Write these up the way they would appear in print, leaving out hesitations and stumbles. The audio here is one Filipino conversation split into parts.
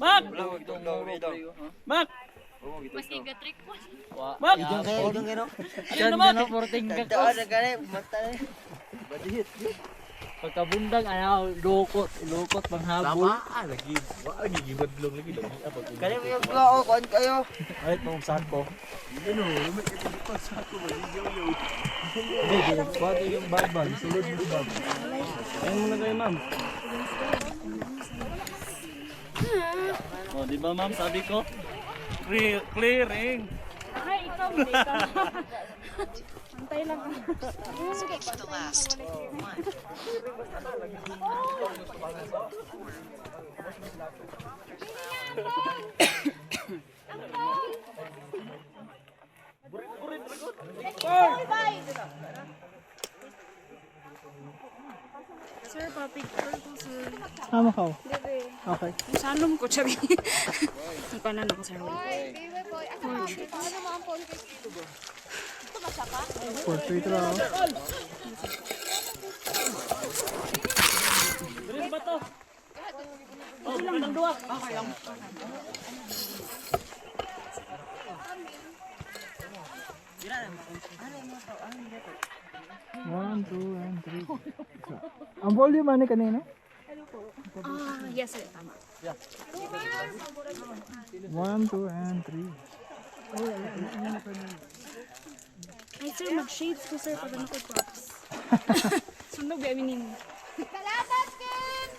Mak! Mak! Mas iga-trick po. Mak! Diyan naman. Porting gagos. Pagkabundang lukot panghabol. Lagi gibadlong lagi dong. Kaya mo yung vlog, kuhan kayo. Ay, mong sako. Lumit ka pa sa ako magiyaw. Hindi, ginagpado yung babal. Sulod mo ba? Ayun muna kayo, ma'am. Oh, di ba, ma'am? Sabi ko, clearing. Ay, ikaw, ikaw. Antay lang. Sir, pa-picture ko, sir. Sama ka. Bebe. Okay. Salom ko, sabi. Ang kanan ako, sir. Portrait raw. Dali ba to? Oh, bukan ng duwa. Okay lang. One, two, and three. Ang volume ano kanina? Yes, sir. Tama. 1, 2, and 3. Ay, sir, mag-shades ko, sir, pag ano ko props. Sunog, baby nimo. Salamat, Kim!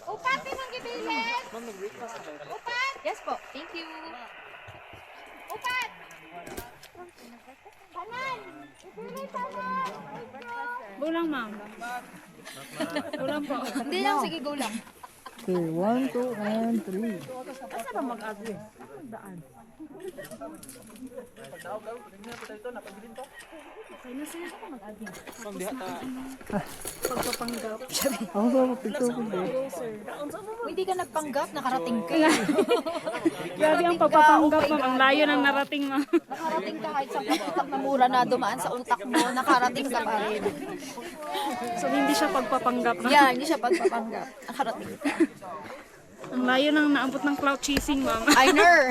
Upat din ang gibilin! Upat! Yes po. Thank you. Upat! Tanan! Gibilin tanan! Go lang, ma'am. Go lang po. Hindi lang, sige, go lang. Okay, 1, 2, and 3. Asa ba mag-agi? Daan. Okay na, sir. Asa mag-agi? Pagpapanggap. Ako sa picture ko ba? Hindi ka nagpanggap, nakarating ka. Grabe ang pagpapanggap, ma'am. Ang layo ng narating, ma'am. Nakarating ka kahit sa utak na mura na dumaan sa utak mo, nakarating ka pa rin. So, hindi siya pagpapanggap, ma'am. Yeah, hindi siya pagpapanggap. Nakarating ka. Ang layo ng naabot ng cloud chasing, ma'am. I know!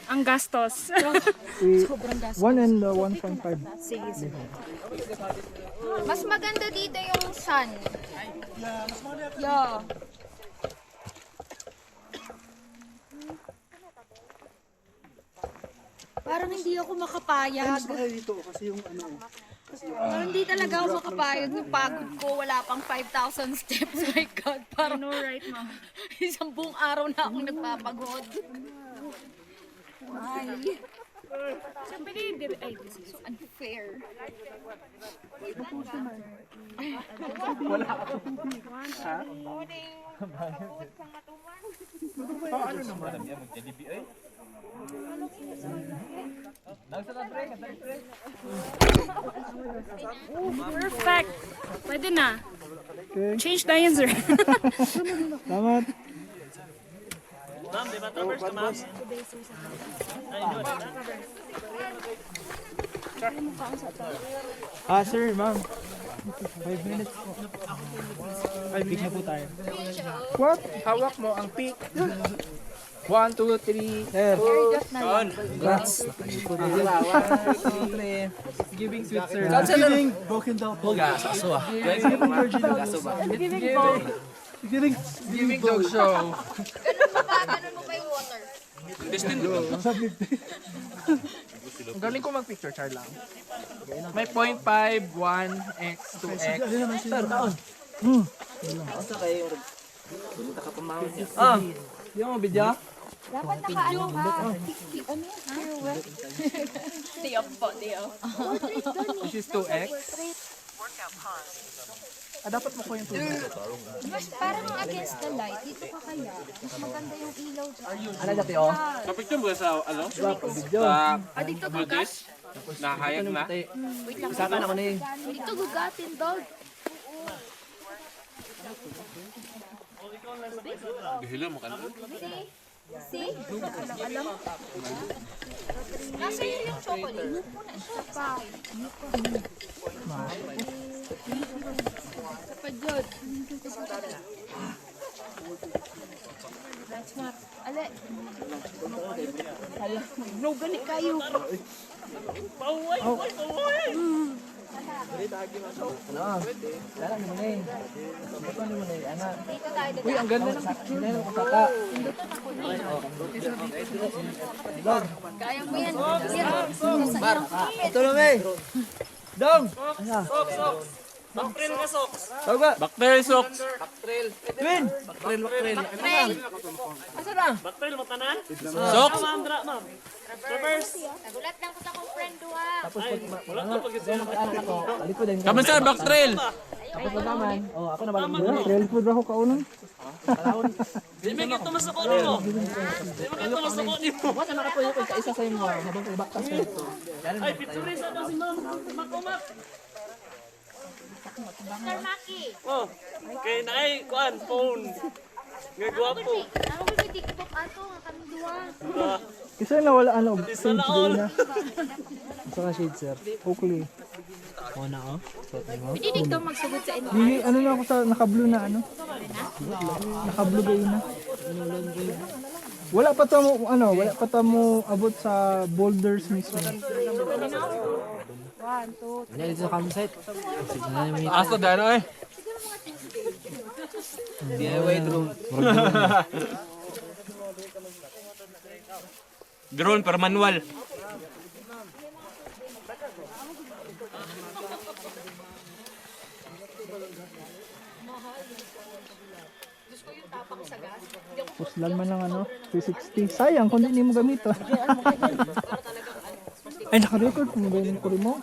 Ang gastos. Sobrang gas. 1 and 1.5. Sige, sige. Mas maganda dito yung sun. Yeah. Parang hindi ako makapayag. Dito kasi yung ano. Parang hindi talaga ako makapayag. Yung pagod ko, wala pang 5,000 steps. My God, parang No, right, ma'am. isang buong araw na akong nagpapagod. Ay, Siyempre, ay, this is so unfair. Ano naman yan? Mag-JDB ay? perfect. Pwede na. Okay. Change na yan, sir. Salamat. Ma'am, di ba traverse ka, ma'am? Sir, ma'am. 5 minutes po. Ay, big na po tayo. What? Hawak mo ang pick. 1, 2, 3. Sir. Congrats. Giving sweet sir. Giving broken down. Boga, saso ah. Giving dog show. Ganun mo pa yung water. Ang galing ko mag-picture, char lang. May 0.5, 1x, 2x. Di mo video? Dapat nakaano ka. This is 2x. Dapat mo ko yung 2x. Mas parang against the light. Dito ka kaya. Mas maganda yung ilaw dyan. Ano dati oh? Kapicture mo sa, ano? Video. Sa Dito gugat. nahayag na? Wait lang. Usapan ako na eh. Dito gugatin, dog. Gihilo mo ka na? See? Alam. Nasa yun yung chocolate. Mupo na siya pa. No, gani kayo. Dito tayo, dito. Uy, ang ganda ng picture. Kaya mo yan. Sige. Ito na may. Dong! Backtrail ka, Soks. Tawag ba? Backtrail, Soks. Twin! Friend. Backtrail, matanan? Soks. Ma'am, ma'am. Reverse. Nagulat lang ko sa akong friend, duha. Wala ka pag Alikod din. Kamusta, backtrail? Ako naman. Oh, ako na balik. Trail food ako kaunang. Di may kito masako ni mo. Di may kito masako ni mo. Wala na kapuyo ko kaisa sa imo habang ibaktas ko. Ay, picture sa daw si ma'am. Makumak. Sir Maki. Oh, kay na ay, kuan, phone. Nga guwapo. Ano ba may TikTok ato nga kami duha? Isa na wala ano. Isa na all. Isa ka shade sir. Oakley. Muna oh. Pwede dito magsugod sa inyo. Di ano na ako sa naka-blue na ano. Naka-blue gay na. Wala pa tamo ano, wala pa tamo abot sa boulders mismo. Aso dano eh. DIY drone. Drone per manual. Puslan man lang ano, 360. Sayang kung di mo gamit. Ay, naka-record mo ba yung kuri mo?